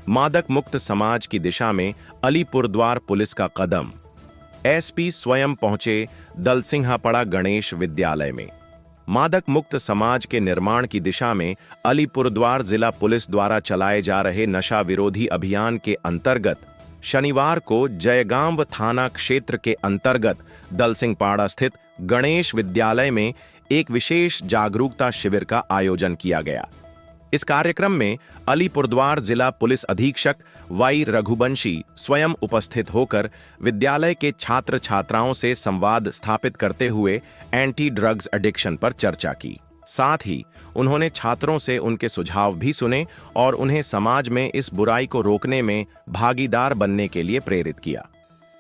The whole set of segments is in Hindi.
मादक मुक्त समाज की दिशा में अलीपुरद्वार पुलिस का कदम। एसपी स्वयं पहुंचे दलसिंहापड़ा गणेश विद्यालय में। मादक मुक्त समाज के निर्माण की दिशा में अलीपुरद्वार जिला पुलिस द्वारा चलाए जा रहे नशा विरोधी अभियान के अंतर्गत शनिवार को जयगांव थाना क्षेत्र के अंतर्गत दलसिंहपाड़ा स्थित गणेश विद्यालय में एक विशेष जागरूकता शिविर का आयोजन किया गया। इस कार्यक्रम में अलीपुरद्वार जिला पुलिस अधीक्षक वाई रघुवंशी स्वयं उपस्थित होकर विद्यालय के छात्र छात्राओं से संवाद स्थापित करते हुए एंटी ड्रग्स एडिक्शन पर चर्चा की। साथ ही उन्होंने छात्रों से उनके सुझाव भी सुने और उन्हें समाज में इस बुराई को रोकने में भागीदार बनने के लिए प्रेरित किया।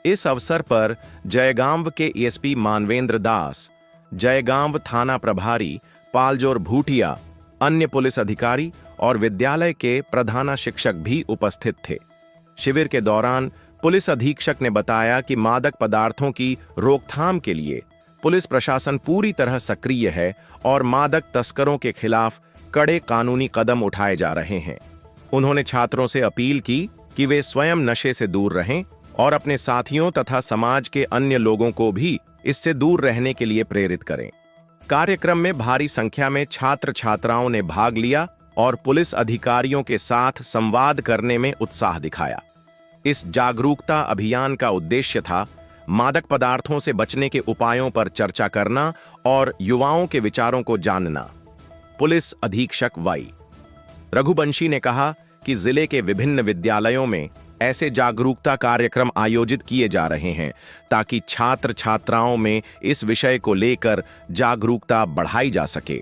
इस अवसर पर जयगांव के एसपी मानवेंद्र दास, जयगांव थाना प्रभारी पालजोर भूटिया, अन्य पुलिस अधिकारी और विद्यालय के प्रधान शिक्षक भी उपस्थित थे। शिविर के दौरान पुलिस अधीक्षक ने बताया कि मादक पदार्थों की रोकथाम के लिए पुलिस प्रशासन पूरी तरह सक्रिय है और मादक तस्करों के खिलाफ कड़े कानूनी कदम उठाए जा रहे हैं। उन्होंने छात्रों से अपील की कि वे स्वयं नशे से दूर रहें और अपने साथियों तथा समाज के अन्य लोगों को भी इससे दूर रहने के लिए प्रेरित करें। कार्यक्रम में भारी संख्या में छात्र छात्राओं ने भाग लिया और पुलिस अधिकारियों के साथ संवाद करने में उत्साह दिखाया। इस जागरूकता अभियान का उद्देश्य था मादक पदार्थों से बचने के उपायों पर चर्चा करना और युवाओं के विचारों को जानना। पुलिस अधीक्षक वाई रघुवंशी ने कहा कि जिले के विभिन्न विद्यालयों में ऐसे जागरूकता कार्यक्रम आयोजित किए जा रहे हैं ताकि छात्र छात्राओं में इस विषय को लेकर जागरूकता बढ़ाई जा सके।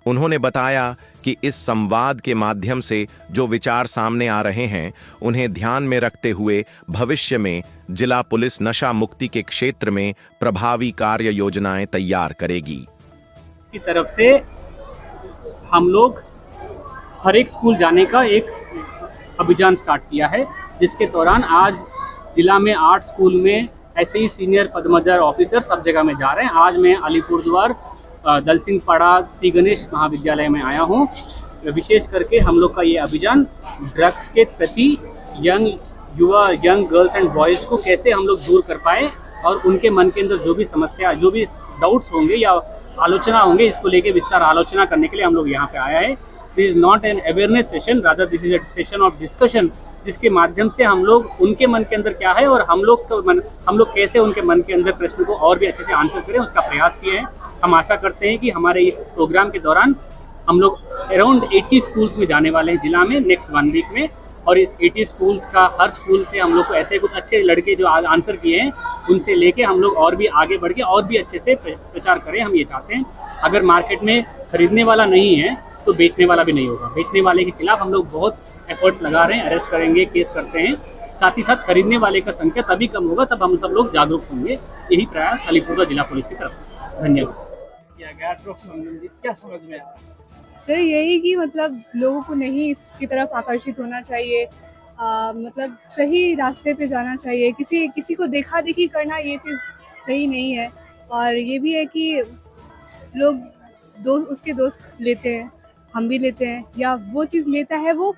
उन्होंने बताया कि इस संवाद के माध्यम से जो विचार सामने आ रहे हैं उन्हें ध्यान में रखते हुए भविष्य में जिला पुलिस नशा मुक्ति के क्षेत्र में प्रभावी कार्य योजनाएं तैयार करेगी। की तरफ से हम लोग हर एक स्कूल जाने का एक अभियान स्टार्ट किया है, जिसके दौरान आज जिला में 8 स्कूल में ऐसे ही सीनियर पदमर्यादा ऑफिसर सब जगह में जा रहे हैं। आज मैं अलीपुरद्वार दलसिंहपाड़ा श्री गणेश महाविद्यालय में आया हूं। विशेष करके हम लोग का ये अभियान ड्रग्स के प्रति यंग गर्ल्स एंड बॉयज़ को कैसे हम लोग दूर कर पाए और उनके मन के अंदर जो भी समस्या, जो भी डाउट्स होंगे या आलोचना होंगे, इसको लेके विस्तार आलोचना करने के लिए हम लोग यहाँ पे आया है। This is not an awareness session, rather this is a session of discussion, जिसके माध्यम से हम लोग उनके मन के अंदर क्या है और हम लोग कैसे उनके मन के अंदर प्रश्न को और भी अच्छे से आंसर करें, उसका प्रयास किए हैं। हम आशा करते हैं कि हमारे इस प्रोग्राम के दौरान हम लोग अराउंड 80 स्कूल्स में जाने वाले हैं जिला में नेक्स्ट 1 वीक में, और इस 80 स्कूल्स का हर स्कूल से हम लोग को ऐसे कुछ अच्छे लड़के जो आंसर किए हैं उनसे लेके हम लोग और भी आगे बढ़ के और भी अच्छे से प्रचार करें। हम ये चाहते हैं अगर मार्केट में खरीदने वाला नहीं है तो बेचने वाला भी नहीं होगा। बेचने वाले के खिलाफ हम लोग बहुत एफर्ट्स लगा रहे हैं, अरेस्ट करेंगे, केस करते हैं। साथ ही साथ खरीदने वाले का संख्या तभी कम होगा तब हम सब लोग जागरूक होंगे। यही प्रयास अलीपुरद्वार जिला पुलिस की तरफ से। धन्यवाद। क्या समझ में आया सर? यही कि मतलब लोगों को नहीं इसकी तरफ आकर्षित होना चाहिए, मतलब सही रास्ते पे जाना चाहिए। किसी को देखा देखी करना ये चीज़ सही नहीं है। और ये भी है कि लोग उसके दोस्त लेते हैं, हम भी लेते हैं, या वो चीज़ लेता है वो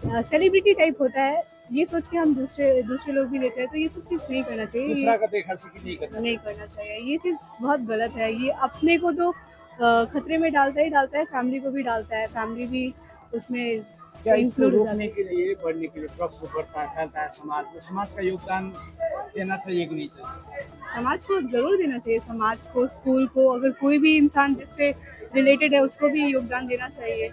सेलिब्रिटी टाइप होता है, ये सोच के हम दूसरे लोग भी लेते हैं। तो ये सब चीज़ नहीं करना चाहिए, दूसरा का देखा सीखी नहीं करना चाहिए। ये चीज़ बहुत गलत है। ये अपने को तो खतरे में डालता है, फैमिली को भी डालता है, फैमिली भी उसमें इंक्लूड हो जाने के लिए, बढ़ने के लिए ड्रग्स बढ़ता है, फैलता है समाज में। समाज का योगदान देना चाहिए कि नहीं चाहिए? समाज को जरूर देना चाहिए, समाज को, स्कूल को, अगर कोई भी इंसान जिससे रिलेटेड है उसको भी योगदान देना चाहिए।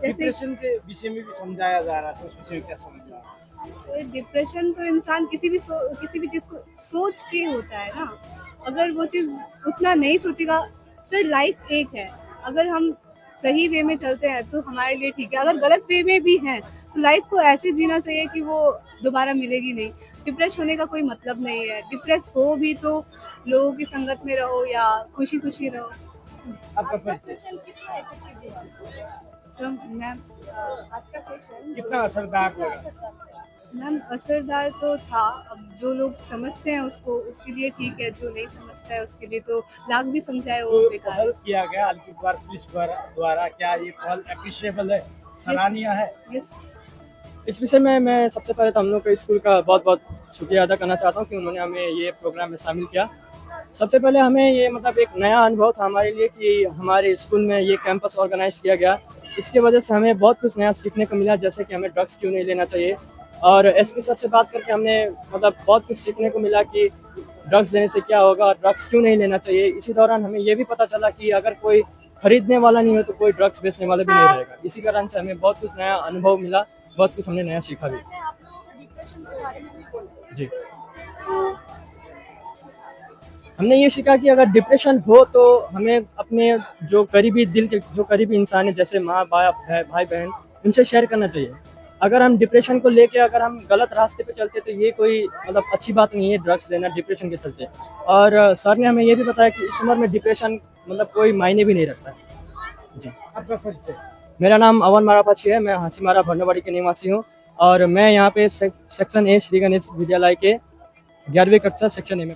डिप्रेशन के विषय में भी समझाया जा रहा था, उस विषय में क्या समझ रहा है? डिप्रेशन तो इंसान किसी भी चीज़ को सोच के होता है ना। अगर वो चीज़ उतना नहीं सोचेगा, सर लाइफ एक है, अगर हम सही वे में चलते हैं तो हमारे लिए ठीक है। अगर गलत वे में भी हैं तो लाइफ को ऐसे जीना चाहिए कि वो दोबारा मिलेगी नहीं। डिप्रेस होने का कोई मतलब नहीं है। डिप्रेस हो भी तो लोगों की संगत में रहो या खुशी खुशी रहो। आपका परिचय मैम, आज का सेशन कितना असरदार लगा? मैम असरदार तो था। अब जो लोग समझते हैं उसके लिए ठीक है, जो नहीं समझता है उसके लिए तो लाख भी समझाए वो बेकार है। पहल किया गया अलीपुरद्वार पुलिस द्वारा, क्या ये पहल एप्रिशिएबल है, सराहनीय है? यस, इस विषय में मैं सबसे पहले तो हम लोग के स्कूल का बहुत बहुत शुक्रिया अदा करना चाहता हूँ कि उन्होंने हमें ये प्रोग्राम में शामिल किया। सबसे पहले हमें ये मतलब एक नया अनुभव था हमारे लिए कि हमारे स्कूल में ये कैंपस ऑर्गेनाइज किया गया। इसके वजह से हमें बहुत कुछ नया सीखने को मिला, जैसे कि हमें ड्रग्स क्यों नहीं लेना चाहिए, और एसपी सर से बात करके हमने मतलब बहुत कुछ सीखने को मिला कि ड्रग्स लेने से क्या होगा और ड्रग्स क्यों नहीं लेना चाहिए। इसी दौरान हमें ये भी पता चला कि अगर कोई खरीदने वाला नहीं हो तो कोई ड्रग्स बेचने वाला भी नहीं रहेगा। इसी कारण से हमें बहुत कुछ नया अनुभव मिला, बहुत कुछ हमने नया सीखा भी। जी, हमने ये सीखा कि अगर डिप्रेशन हो तो हमें अपने जो करीबी दिल के जो करीबी इंसान है, जैसे माँ बाप है, भाई बहन, उनसे शेयर करना चाहिए। अगर हम डिप्रेशन को लेके अगर हम गलत रास्ते पे चलते तो ये कोई मतलब अच्छी बात नहीं है ड्रग्स लेना डिप्रेशन के चलते। और सर ने हमें ये भी बताया कि इस उम्र में डिप्रेशन मतलब कोई मायने भी नहीं रखता है। जी, आपका परिचय? मेरा नाम अवन मारापाची है, मैं हासीमारा भरनवाड़ी के निवासी हूँ और मैं यहाँ पे सेक्शन ए श्री गणेश विद्यालय के 11वीं कक्षा सेक्शन ए में